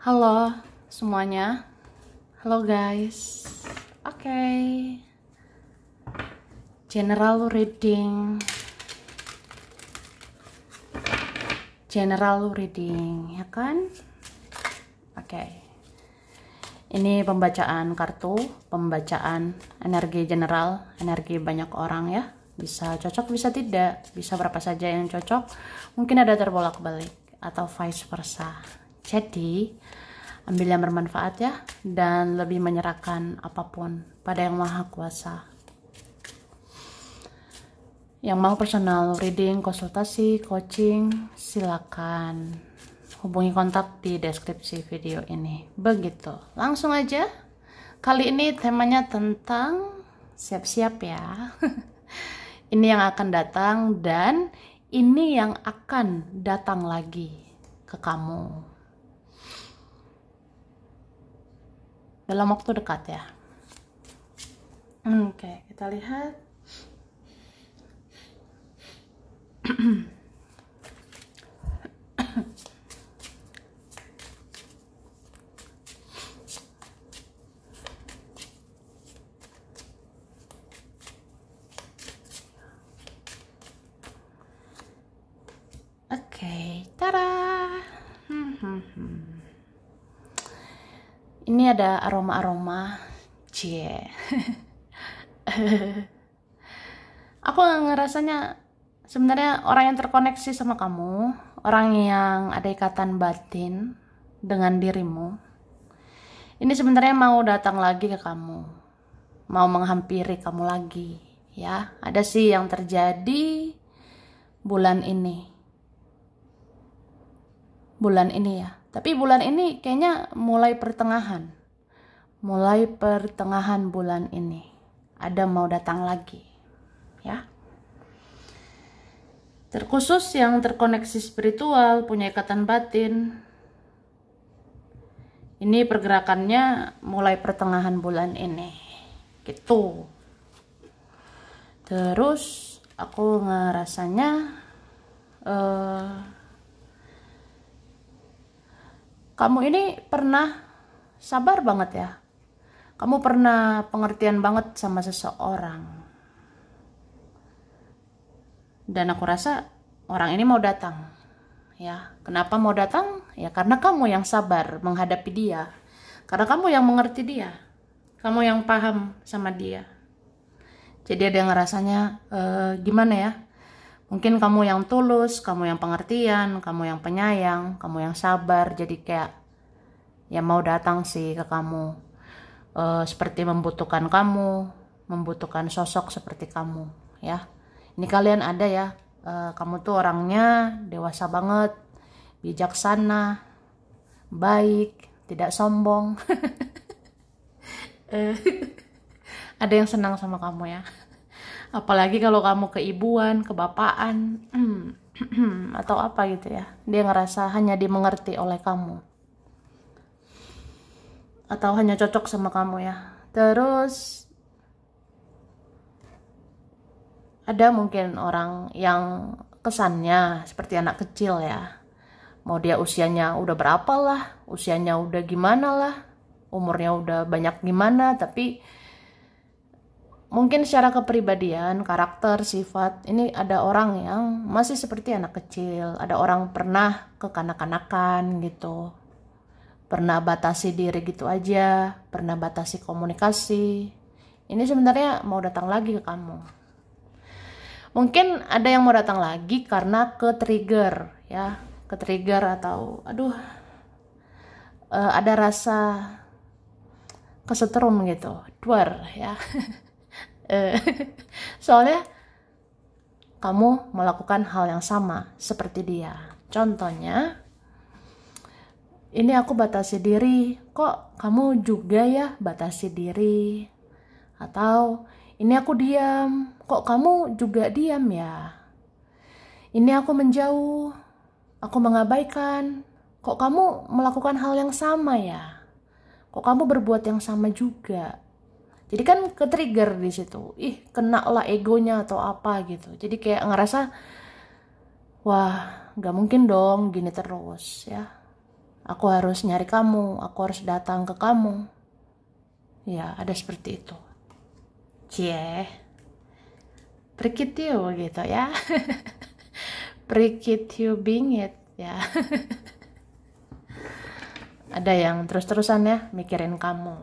Halo semuanya, halo guys. Oke, general reading, ya kan? Oke, ini pembacaan kartu, pembacaan energi general, energi banyak orang ya. Bisa cocok, bisa tidak, bisa berapa saja yang cocok. Mungkin ada terbolak-balik atau vice versa. Jadi ambil yang bermanfaat ya, dan lebih menyerahkan apapun pada Yang Maha Kuasa. Yang mau personal reading, konsultasi, coaching, silakan hubungi kontak di deskripsi video ini. Begitu, langsung aja. Kali ini temanya tentang siap-siap ya. Ini yang akan datang dan ini yang akan datang lagi ke kamu dalam waktu dekat ya. Oke, kita lihat. Oke, tada. Ini ada aroma-aroma, cie. Aku ngerasanya sebenarnya orang yang terkoneksi sama kamu, orang yang ada ikatan batin dengan dirimu, ini sebenarnya mau datang lagi ke kamu, mau menghampiri kamu lagi, ya. Ada sih yang terjadi bulan ini ya. Tapi bulan ini kayaknya mulai pertengahan bulan ini ada mau datang lagi ya. Terkhusus yang terkoneksi spiritual, punya ikatan batin, ini pergerakannya mulai pertengahan bulan ini gitu. Terus aku ngerasanya kamu ini pernah sabar banget ya. Kamu pernah pengertian banget sama seseorang. Dan aku rasa orang ini mau datang. Ya, kenapa mau datang? Ya karena kamu yang sabar menghadapi dia. Karena kamu yang mengerti dia. Kamu yang paham sama dia. Jadi ada yang ngerasanya gimana ya? Mungkin kamu yang tulus, kamu yang pengertian, kamu yang penyayang, kamu yang sabar. Jadi kayak ya mau datang sih ke kamu, seperti membutuhkan kamu, membutuhkan sosok seperti kamu ya. Ini kalian ada ya, kamu tuh orangnya dewasa banget, bijaksana, baik, tidak sombong. Ada yang senang sama kamu ya. Apalagi kalau kamu keibuan, kebapaan, atau apa gitu ya. Dia ngerasa hanya dimengerti oleh kamu. Atau hanya cocok sama kamu ya. Terus ada mungkin orang yang kesannya seperti anak kecil ya. Mau dia usianya udah berapa lah, usianya udah gimana lah, umurnya udah banyak gimana, tapi mungkin secara kepribadian, karakter, sifat, ini ada orang yang masih seperti anak kecil. Ada orang pernah kekanak-kanakan gitu. Pernah batasi diri gitu aja, pernah batasi komunikasi. Ini sebenarnya mau datang lagi ke kamu. Mungkin ada yang mau datang lagi karena ke-trigger ya. Ke-trigger atau ada rasa kesetrum gitu. Duar ya. Soalnya kamu melakukan hal yang sama seperti dia. Contohnya, ini aku batasi diri, kok kamu juga ya batasi diri? Atau ini aku diam, kok kamu juga diam ya? Ini aku menjauh, aku mengabaikan, kok kamu melakukan hal yang sama ya? Kok kamu berbuat yang sama juga? Jadi kan ke-trigger di situ. Kena lah egonya atau apa gitu. Jadi kayak ngerasa, wah, gak mungkin dong gini terus ya. Aku harus nyari kamu, aku harus datang ke kamu. Ya, ada seperti itu. Cie, prikit you gitu ya. Prikit you bingit ya. Ada yang terus-terusan ya mikirin kamu.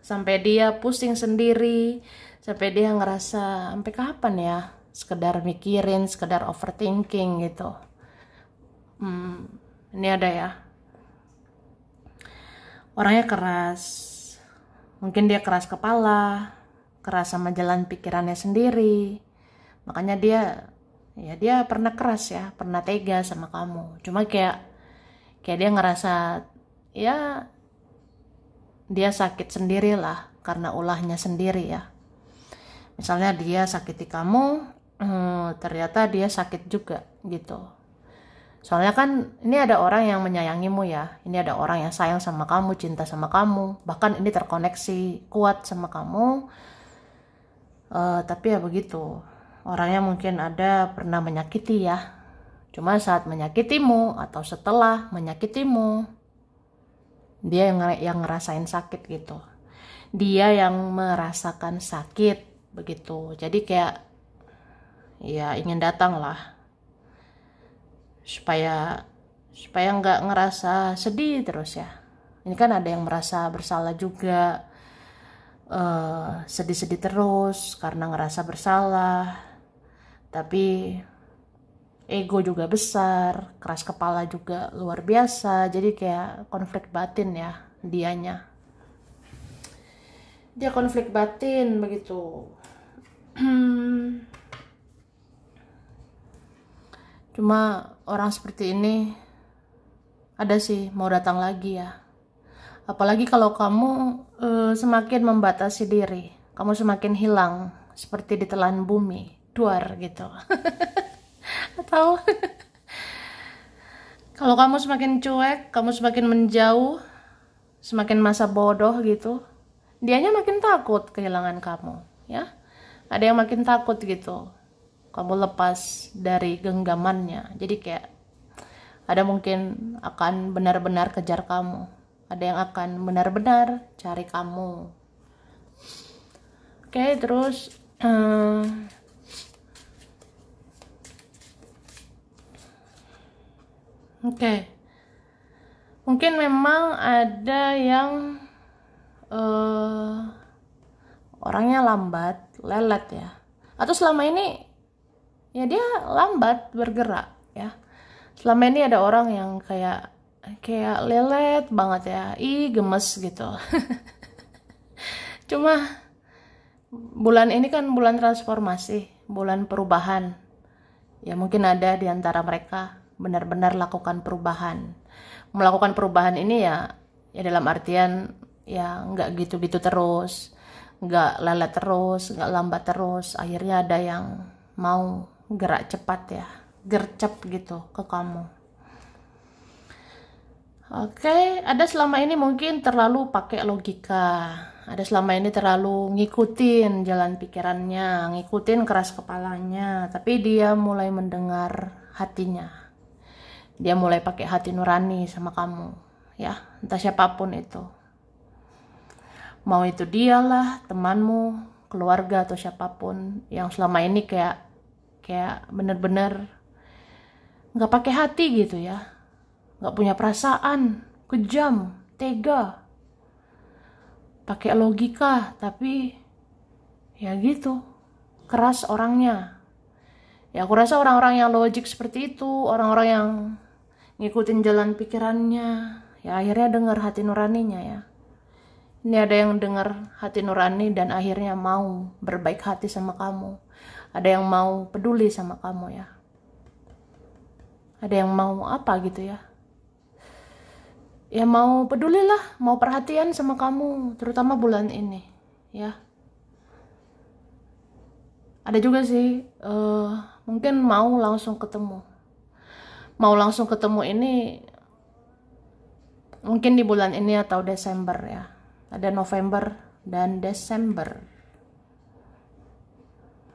Sampai dia pusing sendiri, sampai dia ngerasa sampai kapan ya sekedar mikirin, sekedar overthinking gitu. Ini ada ya. Orangnya keras. Mungkin dia keras kepala, keras sama jalan pikirannya sendiri. Makanya dia pernah keras ya, pernah tega sama kamu. Cuma kayak dia ngerasa ya dia sakit sendiri lah karena ulahnya sendiri ya. Misalnya dia sakiti kamu, ternyata dia sakit juga gitu. Soalnya kan ini ada orang yang menyayangimu ya, ini ada orang yang sayang sama kamu, cinta sama kamu, bahkan ini terkoneksi kuat sama kamu. Tapi ya begitu, orangnya mungkin ada pernah menyakiti ya. Cuma saat menyakitimu atau setelah menyakitimu, dia yang ngerasain sakit gitu. Dia yang merasakan sakit begitu. Jadi kayak ya ingin datang lah supaya nggak ngerasa sedih terus ya. Ini kan ada yang merasa bersalah juga, sedih-sedih terus karena ngerasa bersalah, tapi ego juga besar, keras kepala juga luar biasa. Jadi kayak konflik batin ya dianya. Dia konflik batin begitu. Cuma orang seperti ini ada sih mau datang lagi ya. Apalagi kalau kamu semakin membatasi diri, kamu semakin hilang seperti ditelan bumi, duar gitu. Atau kalau kamu semakin cuek, kamu semakin menjauh, semakin masa bodoh gitu, dianya makin takut kehilangan kamu, ya. Ada yang makin takut gitu. Kamu lepas dari genggamannya. Jadi kayak ada mungkin akan benar-benar kejar kamu. Ada yang akan benar-benar cari kamu. Oke, terus mungkin memang ada yang orangnya lambat, lelet ya. Atau selama ini ya dia lambat bergerak ya. Selama ini ada orang yang kayak lelet banget ya, gemes gitu. Cuma bulan ini kan bulan transformasi, bulan perubahan. Ya mungkin ada di antara mereka benar-benar lakukan perubahan. Melakukan perubahan ini ya dalam artian ya nggak gitu-gitu terus, nggak lelet terus, nggak lambat terus. Akhirnya ada yang mau gerak cepat ya, gercep gitu ke kamu. Oke, ada selama ini mungkin terlalu pakai logika. Ada selama ini terlalu ngikutin jalan pikirannya, ngikutin keras kepalanya. Tapi dia mulai mendengar hatinya. Dia mulai pakai hati nurani sama kamu. Ya, entah siapapun itu. Mau itu dialah, temanmu, keluarga atau siapapun yang selama ini kayak bener-bener nggak pakai hati gitu ya. Nggak punya perasaan, kejam, tega, pakai logika, tapi ya gitu, keras orangnya. Ya aku rasa orang-orang yang logik seperti itu, orang-orang yang ngikutin jalan pikirannya, ya akhirnya dengar hati nuraninya ya. Ini ada yang dengar hati nurani dan akhirnya mau berbaik hati sama kamu. Ada yang mau peduli sama kamu ya. Ada yang mau apa gitu ya. Ya mau pedulilah, mau perhatian sama kamu, terutama bulan ini, ya. Ada juga sih, mungkin mau langsung ketemu. Mau langsung ketemu ini, mungkin di bulan ini atau Desember ya. Ada November dan Desember.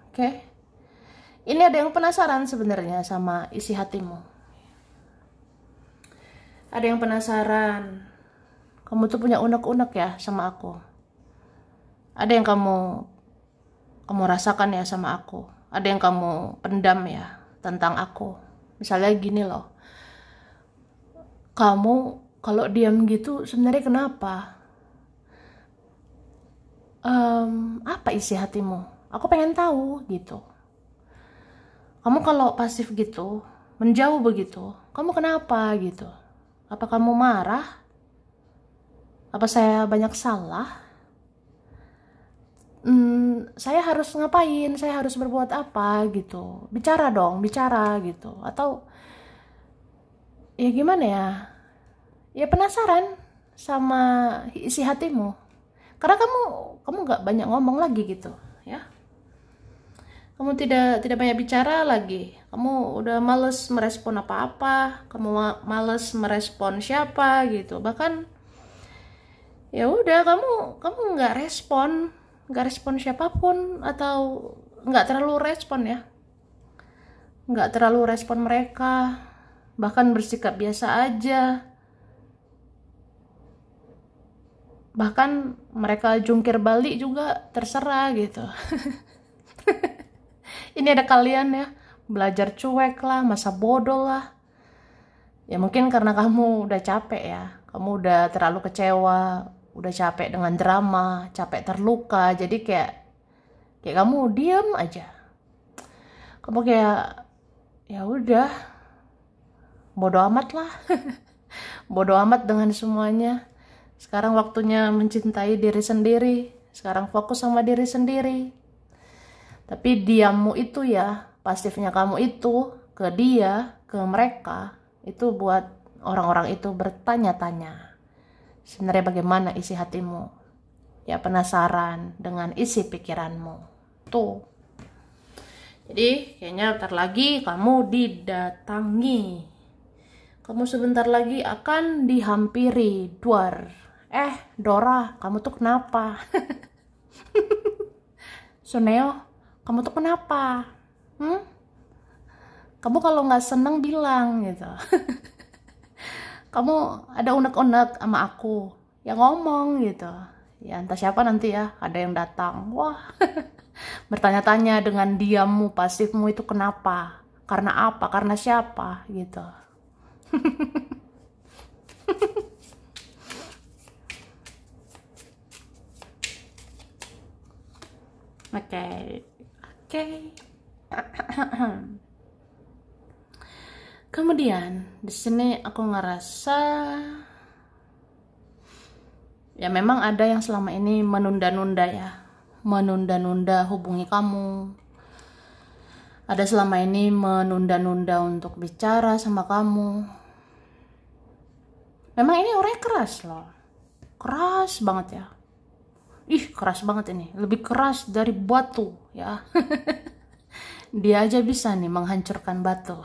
Oke. Ini ada yang penasaran sebenarnya sama isi hatimu. Ada yang penasaran, kamu tuh punya unek-unek ya sama aku. Ada yang kamu rasakan ya sama aku. Ada yang kamu pendam ya tentang aku. Misalnya gini loh, kamu kalau diam gitu sebenarnya kenapa? Apa isi hatimu? Aku pengen tahu gitu. Kamu kalau pasif gitu, menjauh begitu, kamu kenapa gitu? Apa kamu marah? Apa saya banyak salah? Saya harus ngapain? Saya harus berbuat apa gitu? Bicara dong, bicara gitu. Atau ya gimana ya? Ya penasaran sama isi hatimu. Karena kamu nggak banyak ngomong lagi gitu, ya. Kamu tidak banyak bicara lagi. Kamu udah males merespon apa-apa. Kamu males merespon siapa gitu. Bahkan ya udah kamu nggak respon siapapun, atau nggak terlalu respon ya. Nggak terlalu respon mereka. Bahkan bersikap biasa aja. Bahkan mereka jungkir balik juga terserah gitu. Ini ada kalian ya, belajar cuek lah, masa bodoh lah. Ya mungkin karena kamu udah capek ya, kamu udah terlalu kecewa, udah capek dengan drama, capek terluka, jadi kayak kamu diam aja. Kamu kayak ya udah, bodoh amat lah. Bodoh amat dengan semuanya. Sekarang waktunya mencintai diri sendiri. Sekarang fokus sama diri sendiri. Tapi diammu itu ya, pasifnya kamu itu ke dia, ke mereka, itu buat orang-orang itu bertanya-tanya. Sebenarnya bagaimana isi hatimu? Ya penasaran dengan isi pikiranmu. Tuh. Jadi kayaknya bentar lagi kamu didatangi. Kamu sebentar lagi akan dihampiri Dwar. Dora, kamu tuh kenapa? Suneo, kamu tuh kenapa? Kamu kalau nggak seneng bilang gitu. Kamu ada unek-unek sama aku, ya ngomong gitu. Ya entah siapa nanti ya, ada yang datang. Wah, bertanya-tanya dengan diammu, pasifmu itu kenapa? Karena apa? Karena siapa? Gitu. Oke. Kemudian di sini aku ngerasa ya memang ada yang selama ini menunda-nunda ya, menunda-nunda hubungi kamu. Ada selama ini menunda-nunda untuk bicara sama kamu. Memang ini orangnya keras loh, keras banget ya. Keras banget ini, lebih keras dari batu ya. Dia aja bisa nih menghancurkan batu.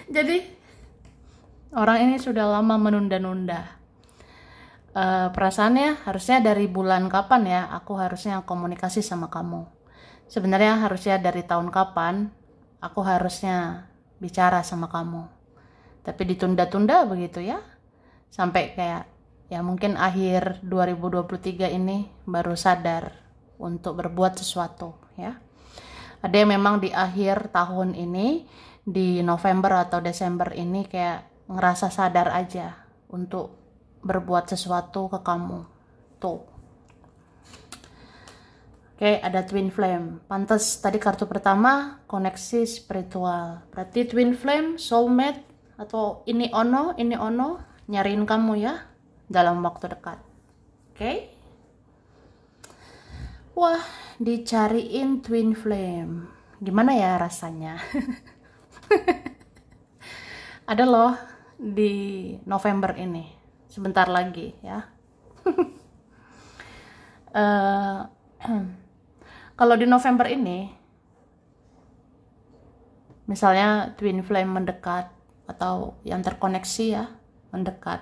Jadi orang ini sudah lama menunda-nunda. Perasaannya harusnya dari bulan kapan ya aku harusnya komunikasi sama kamu. Sebenarnya harusnya dari tahun kapan aku harusnya bicara sama kamu. Tapi ditunda-tunda begitu ya. Sampai kayak ya mungkin akhir 2023 ini baru sadar untuk berbuat sesuatu ya. Ada yang memang di akhir tahun ini, di November atau Desember ini kayak ngerasa sadar aja untuk berbuat sesuatu ke kamu. Tuh. Oke, ada twin flame. Pantas tadi kartu pertama koneksi spiritual. Berarti twin flame, soulmate, atau ini ono nyariin kamu ya dalam waktu dekat. Oke. Wah, dicariin twin flame. Gimana ya rasanya? Ada loh di November ini. Sebentar lagi ya. Kalau di November ini, misalnya twin flame mendekat atau yang terkoneksi ya, mendekat.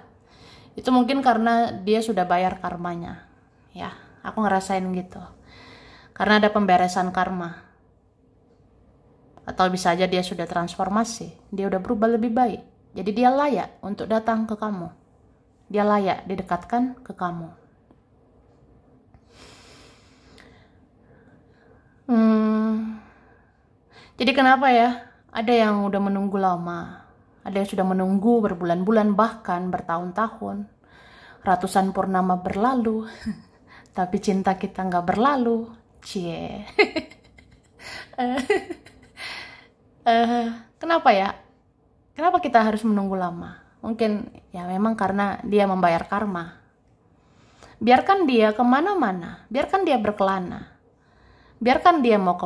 Itu mungkin karena dia sudah bayar karmanya. Ya, aku ngerasain gitu. Karena ada pemberesan karma. Atau bisa aja dia sudah transformasi, dia udah berubah lebih baik. Jadi dia layak untuk datang ke kamu. Dia layak didekatkan ke kamu. Jadi kenapa ya? Ada yang udah menunggu lama. Ada yang sudah menunggu berbulan-bulan, bahkan bertahun-tahun. Ratusan purnama berlalu. Tapi cinta kita nggak berlalu. Cie. Kenapa ya? Kenapa kita harus menunggu lama? Mungkin ya memang karena dia membayar karma. Biarkan dia kemana-mana, biarkan dia berkelana, biarkan dia mau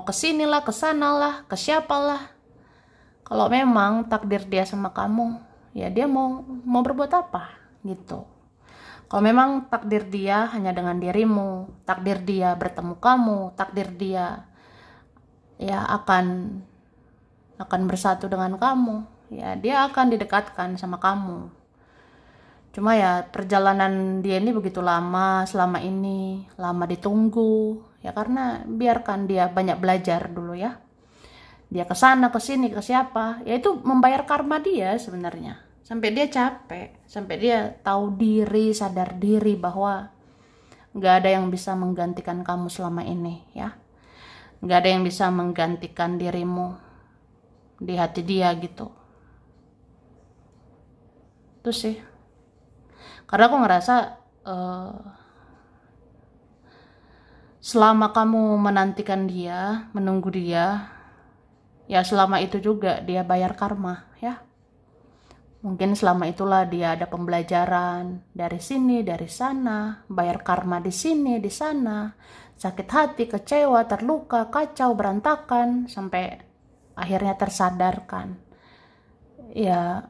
ke sini lah, ke sana lah, ke siapa lah. Kalau memang takdir dia sama kamu, ya dia mau berbuat apa gitu. Kalau memang takdir dia hanya dengan dirimu, takdir dia bertemu kamu, takdir dia ya akan bersatu dengan kamu, ya dia akan didekatkan sama kamu. Cuma ya perjalanan dia ini begitu lama, selama ini lama ditunggu ya, karena biarkan dia banyak belajar dulu ya. Dia ke sana ke sini ke siapa, ya itu membayar karma dia sebenarnya. Sampai dia capek, sampai dia tahu diri, sadar diri bahwa nggak ada yang bisa menggantikan kamu selama ini ya. Nggak ada yang bisa menggantikan dirimu di hati dia gitu. Itu sih. Karena aku ngerasa selama kamu menantikan dia, menunggu dia, ya selama itu juga dia bayar karma ya. Mungkin selama itulah dia ada pembelajaran dari sini, dari sana, bayar karma di sini, di sana, sakit hati, kecewa, terluka, kacau, berantakan, sampai akhirnya tersadarkan. Ya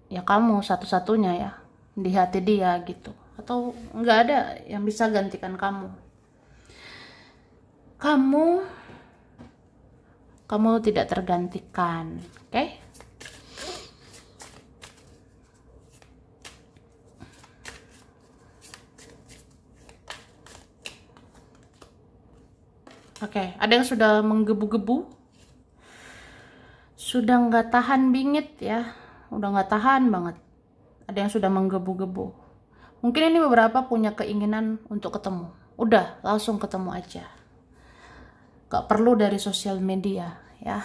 kamu satu-satunya ya di hati dia gitu. Atau nggak ada yang bisa gantikan kamu. Kamu tidak tergantikan, oke? Oke, ada yang sudah menggebu-gebu, sudah nggak tahan bingit ya, udah nggak tahan banget. Ada yang sudah menggebu-gebu. Mungkin ini beberapa punya keinginan untuk ketemu. Udah, langsung ketemu aja. Gak perlu dari sosial media ya.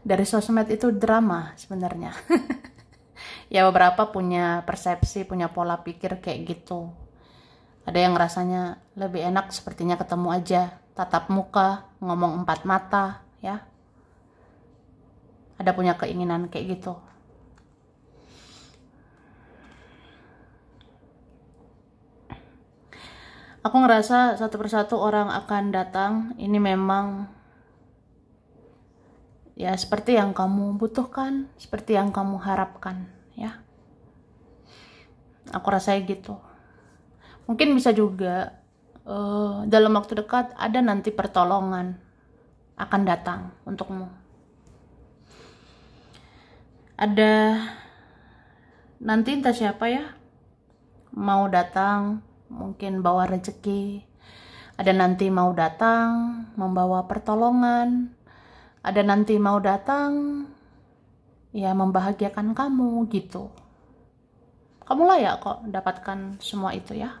Dari sosmed itu drama sebenarnya. Ya beberapa punya persepsi, punya pola pikir kayak gitu. Ada yang rasanya lebih enak sepertinya ketemu aja, tatap muka, ngomong empat mata ya. Ada punya keinginan kayak gitu. Aku ngerasa satu persatu orang akan datang. Ini memang ya seperti yang kamu butuhkan, seperti yang kamu harapkan ya. Aku rasanya gitu. Mungkin bisa juga dalam waktu dekat ada nanti pertolongan akan datang untukmu. Ada nanti entah siapa ya mau datang, mungkin bawa rezeki. Ada nanti mau datang membawa pertolongan. Ada nanti mau datang ya membahagiakan kamu gitu. Kamu layak kok dapatkan semua itu ya.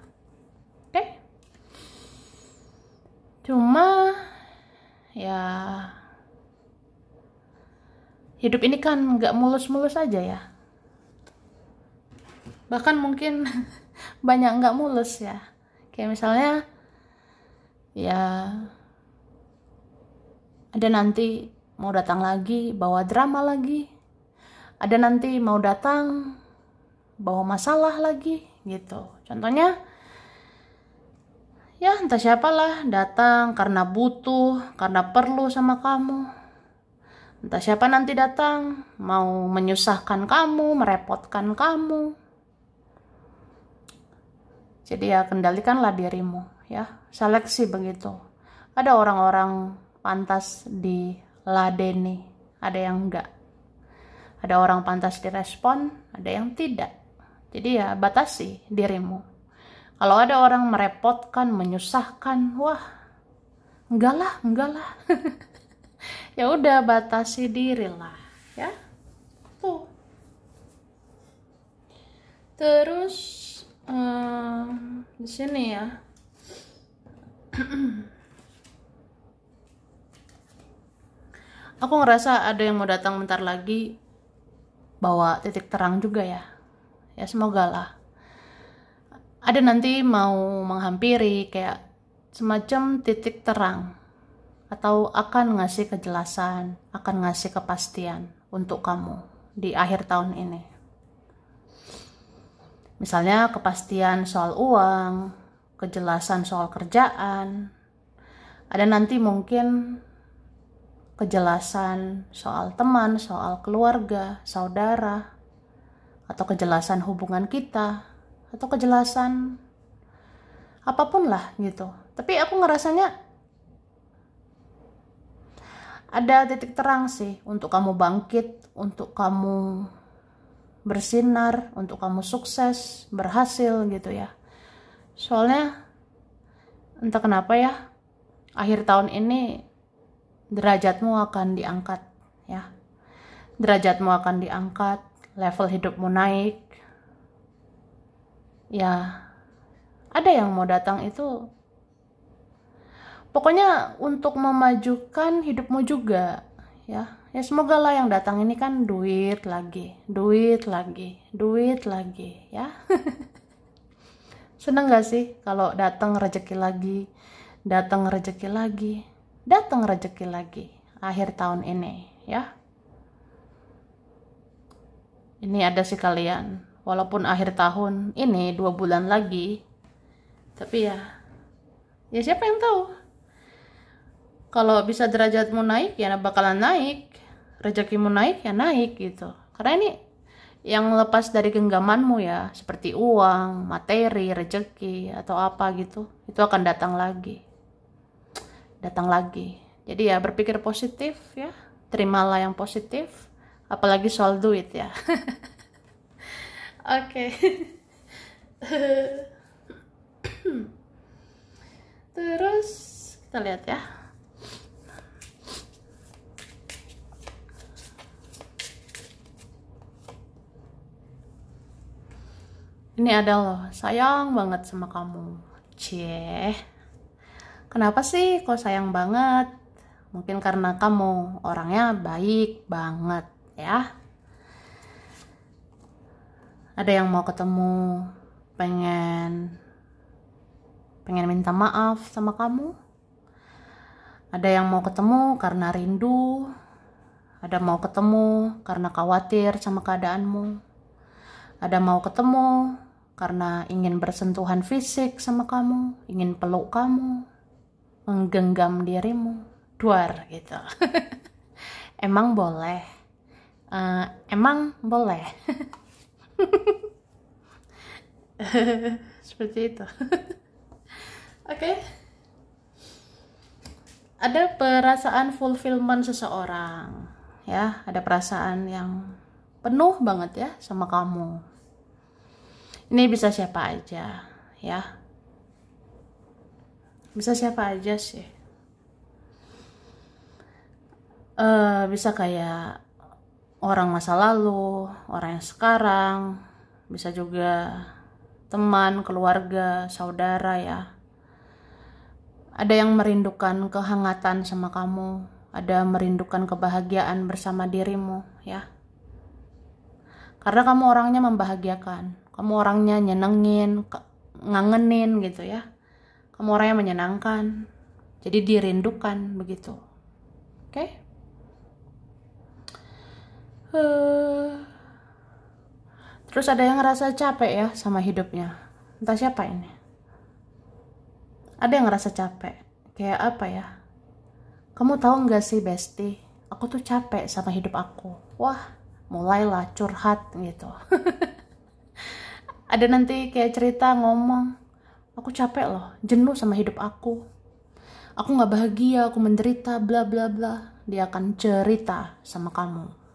Oke? Cuma ya hidup ini kan nggak mulus-mulus aja ya. Bahkan mungkin banyak nggak mulus ya. Kayak misalnya ya ada nanti mau datang lagi bawa drama lagi. Ada nanti mau datang bawa masalah lagi gitu. Contohnya ya entah siapalah datang karena butuh, karena perlu sama kamu. Entah siapa nanti datang mau menyusahkan kamu, merepotkan kamu. Jadi ya kendalikanlah dirimu ya. Seleksi begitu. Ada orang-orang pantas diladeni, ada yang enggak. Ada orang pantas direspon, ada yang tidak. Jadi ya batasi dirimu. Kalau ada orang merepotkan, menyusahkan, wah, enggak lah. Ya udah, batasi diri lah, ya. Tuh. Terus di sini ya. Aku ngerasa ada yang mau datang bentar lagi bawa titik terang juga ya. Ya semoga lah. Ada nanti mau menghampiri kayak semacam titik terang, atau akan ngasih kejelasan, akan ngasih kepastian untuk kamu di akhir tahun ini. Misalnya kepastian soal uang, kejelasan soal kerjaan, ada nanti mungkin kejelasan soal teman, soal keluarga, saudara, atau kejelasan hubungan kita, atau kejelasan apapun lah gitu. Tapi aku ngerasanya ada titik terang sih untuk kamu bangkit, untuk kamu bersinar, untuk kamu sukses, berhasil gitu ya. Soalnya entah kenapa ya, akhir tahun ini derajatmu akan diangkat ya. Derajatmu akan diangkat, level hidupmu naik. Ya, ada yang mau datang itu pokoknya untuk memajukan hidupmu juga ya. Ya semoga lah yang datang ini kan duit lagi ya. Seneng gak sih kalau datang rezeki lagi, datang rezeki lagi, datang rezeki lagi akhir tahun ini ya. Ini ada sih kalian, walaupun akhir tahun ini 2 bulan lagi, tapi ya siapa yang tahu. Kalau bisa derajatmu naik ya bakalan naik, rezekimu naik ya naik gitu. Karena ini yang lepas dari genggamanmu ya, seperti uang, materi, rezeki atau apa gitu, itu akan datang lagi. Datang lagi. Jadi ya berpikir positif ya, terimalah yang positif, apalagi soal duit ya. Oke. Terus kita lihat ya. Ini ada loh, sayang banget sama kamu. Cie. Kenapa sih kok sayang banget? Mungkin karena kamu orangnya baik banget ya. Ada yang mau ketemu, pengen minta maaf sama kamu. Ada yang mau ketemu karena rindu. Ada mau ketemu karena khawatir sama keadaanmu. Ada mau ketemu karena ingin bersentuhan fisik sama kamu, ingin peluk kamu, menggenggam dirimu, duar gitu. Emang boleh. Emang boleh. Seperti itu. Oke. Ada perasaan fulfillment seseorang ya, ada perasaan yang penuh banget ya sama kamu. Ini bisa siapa aja ya, bisa siapa aja sih. Bisa kayak orang masa lalu, orang yang sekarang, bisa juga teman, keluarga, saudara ya. Ada yang merindukan kehangatan sama kamu, ada merindukan kebahagiaan bersama dirimu ya. Karena kamu orangnya membahagiakan, kamu orangnya nyenengin, ngangenin gitu ya. Kamu orangnya menyenangkan, jadi dirindukan begitu. Oke? Terus ada yang ngerasa capek ya sama hidupnya. Entah siapa ini. Ada yang ngerasa capek. Kayak apa ya? Kamu tahu nggak sih Besti? Aku tuh capek sama hidup aku. Wah, mulailah curhat gitu. Ada nanti kayak cerita ngomong, aku capek loh, jenuh sama hidup aku. Aku nggak bahagia, aku menderita, bla bla bla. Dia akan cerita sama kamu.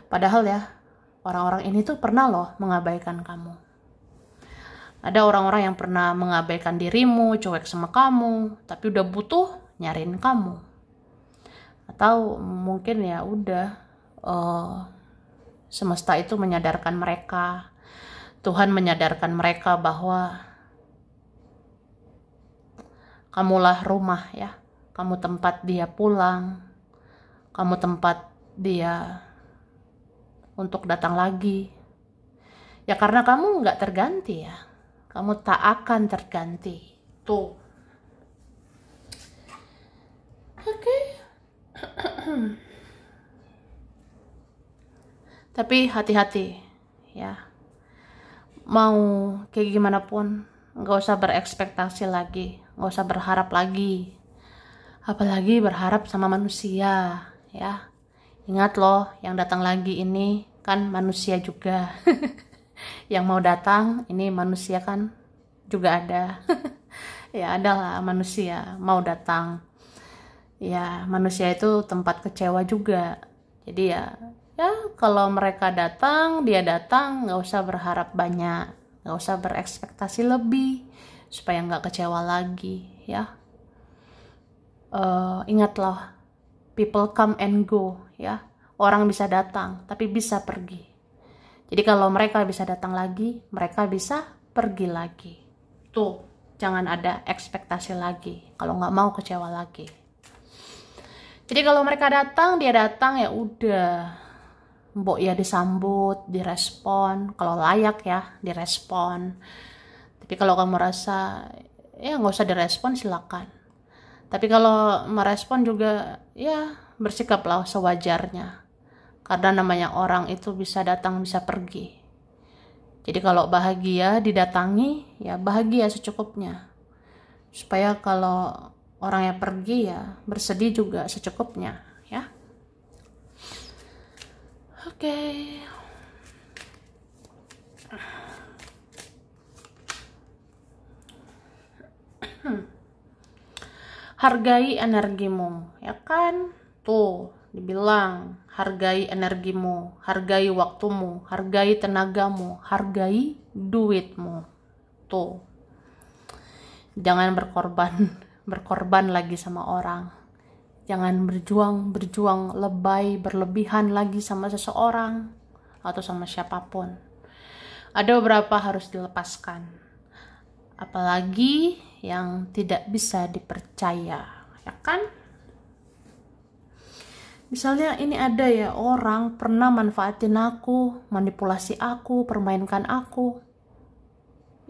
Padahal ya, orang-orang ini tuh pernah loh mengabaikan kamu. Ada orang-orang yang pernah mengabaikan dirimu, cuek sama kamu, tapi udah butuh nyariin kamu. Atau mungkin ya udah semesta itu menyadarkan mereka, Tuhan menyadarkan mereka bahwa kamulah rumah ya, kamu tempat dia pulang, kamu tempat dia untuk datang lagi. Ya karena kamu nggak terganti ya, kamu tak akan terganti. Tuh. Oke. Tapi hati-hati ya. Mau kayak gimana pun, nggak usah berekspektasi lagi, nggak usah berharap lagi. Apalagi berharap sama manusia ya. Ingat loh, yang datang lagi ini kan manusia juga. Yang mau datang ini manusia kan juga ada. Ya adalah manusia mau datang. Ya manusia itu tempat kecewa juga. Jadi ya kalau mereka datang, dia datang, nggak usah berharap banyak, nggak usah berekspektasi lebih supaya nggak kecewa lagi ya. Ingat loh, people come and go ya. Orang bisa datang tapi bisa pergi. Jadi kalau mereka bisa datang lagi, mereka bisa pergi lagi. Tuh, jangan ada ekspektasi lagi kalau nggak mau kecewa lagi. Jadi kalau mereka datang, dia datang ya udah, mbok ya disambut, direspon, kalau layak ya direspon. Tapi kalau kamu rasa ya nggak usah direspon, silakan. Tapi kalau merespon juga ya bersikaplah sewajarnya. Karena namanya orang itu bisa datang bisa pergi. Jadi kalau bahagia didatangi ya bahagia secukupnya. Supaya kalau orang yang pergi ya bersedih juga secukupnya ya. Oke. Hargai energimu ya kan, tuh dibilang hargai energimu, hargai waktumu, hargai tenagamu, hargai duitmu. Tuh, jangan berkorban lagi sama orang. Jangan berjuang lebay, berlebihan lagi sama seseorang atau sama siapapun. Ada beberapa harus dilepaskan, apalagi yang tidak bisa dipercaya, ya kan? Misalnya ini ada ya orang pernah manfaatin aku, manipulasi aku, permainkan aku.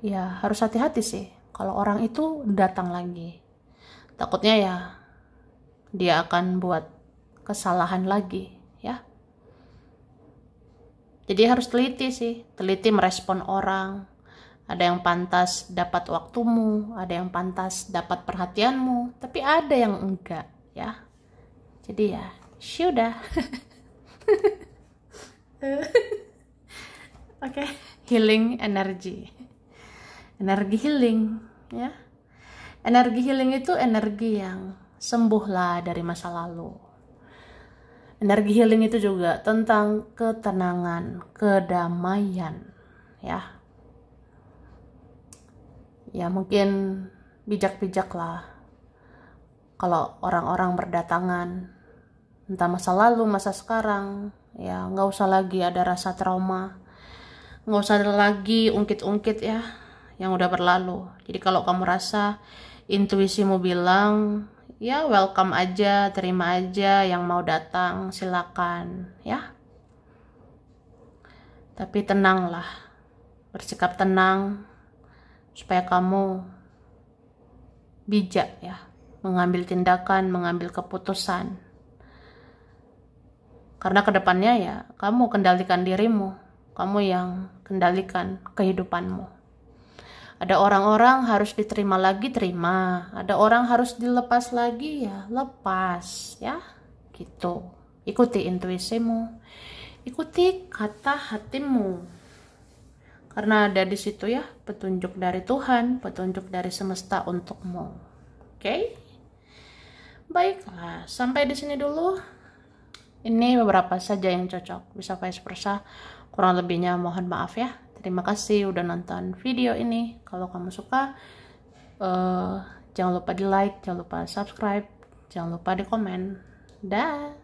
Ya harus hati-hati sih kalau orang itu datang lagi. Takutnya ya dia akan buat kesalahan lagi ya. Jadi harus teliti sih, teliti merespon orang. Ada yang pantas dapat waktumu, ada yang pantas dapat perhatianmu, tapi ada yang enggak ya. Jadi ya sudah. Oke, healing energy. Energi healing ya. Energi healing itu energi yang sembuhlah dari masa lalu. Energi healing itu juga tentang ketenangan, kedamaian ya. Ya mungkin bijak-bijaklah kalau orang-orang berdatangan, entah masa lalu, masa sekarang, ya nggak usah lagi ada rasa trauma, nggak usah lagi ungkit-ungkit ya yang udah berlalu. Jadi kalau kamu rasa intuisimu bilang ya welcome aja, terima aja yang mau datang, silakan ya. Tapi tenanglah, bersikap tenang supaya kamu bijak ya, mengambil tindakan, mengambil keputusan. Karena kedepannya ya kamu kendalikan dirimu, kamu yang kendalikan kehidupanmu. Ada orang-orang harus diterima lagi, terima. Ada orang harus dilepas lagi ya, lepas ya, gitu. Ikuti intuisimu, ikuti kata hatimu. Karena ada di situ ya petunjuk dari Tuhan, petunjuk dari semesta untukmu. Oke? Baiklah, sampai di sini dulu. Ini beberapa saja yang cocok, bisa vice versa. Kurang lebihnya mohon maaf ya. Terima kasih udah nonton video ini. Kalau kamu suka, jangan lupa di like, jangan lupa subscribe, jangan lupa di komen. Dah.